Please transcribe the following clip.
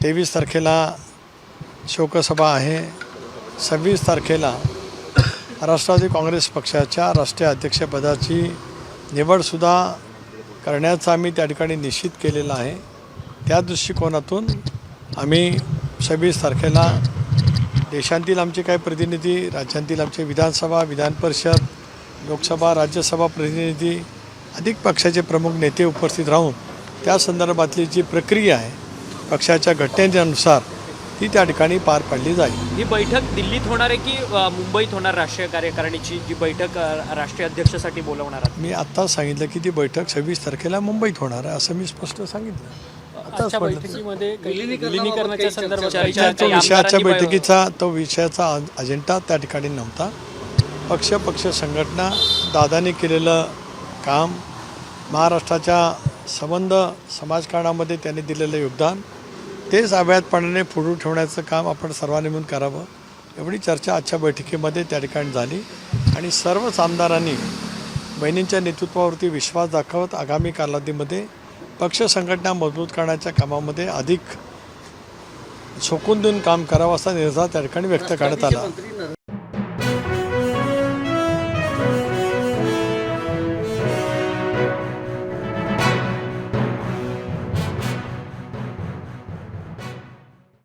23 तारखेला शोकसभा आहे. 26 तारखेला राष्ट्रवादी काँग्रेस पक्षाच्या राष्ट्रीय अध्यक्षपदाची निवडसुद्धा करण्याचा आम्ही त्या ठिकाणी निश्चित केलेला आहे. त्या दृष्टिकोनातून आम्ही 26 तारखेला देशांतील आमचे काही प्रतिनिधी, राज्यांतील आमचे विधानसभा, विधान परिषद, लोकसभा, राज्यसभा प्रतिनिधी, अधिक पक्षाचे प्रमुख नेते उपस्थित राहून त्या संदर्भातली जी प्रक्रिया आहे पक्षाच्या घटनेनुसार ती त्या ठिकाणी पार पाडली जाईल. ही बैठक दिल्लीत होणार आहे की मुंबईत होणार? राष्ट्रीय कार्यकारिणीची जी बैठक राष्ट्रीय अध्यक्षासाठी बोलवणार आहात? मी आत्ताच सांगितलं की ती बैठक 26 तारखेला मुंबईत होणार आहे असं मी स्पष्ट सांगितलं. आजच्या बैठकीमध्ये विलिनीकरणाच्या संदर्भात तो विषयाचा अजेंडा त्या ठिकाणी नव्हता. पक्ष संघटना, दादाने केलेलं काम, महाराष्ट्राच्या संबंध समाजकारणामध्ये त्यांनी दिलेलं योगदान, तेच अव्याहतपणाने पुढे ठेवण्याचं काम आपण सर्वांनी मिळून करावं एवढी चर्चा आजच्या बैठकीमध्ये त्या ठिकाणी झाली. आणि सर्वच आमदारांनी बहिणींच्या नेतृत्वावरती विश्वास दाखवत आगामी कालावधीमध्ये पक्ष संघटना मजबूत करण्याच्या कामामध्ये अधिक झोकून देऊन काम करावं असा निर्धार त्या ठिकाणी व्यक्त करण्यात आला.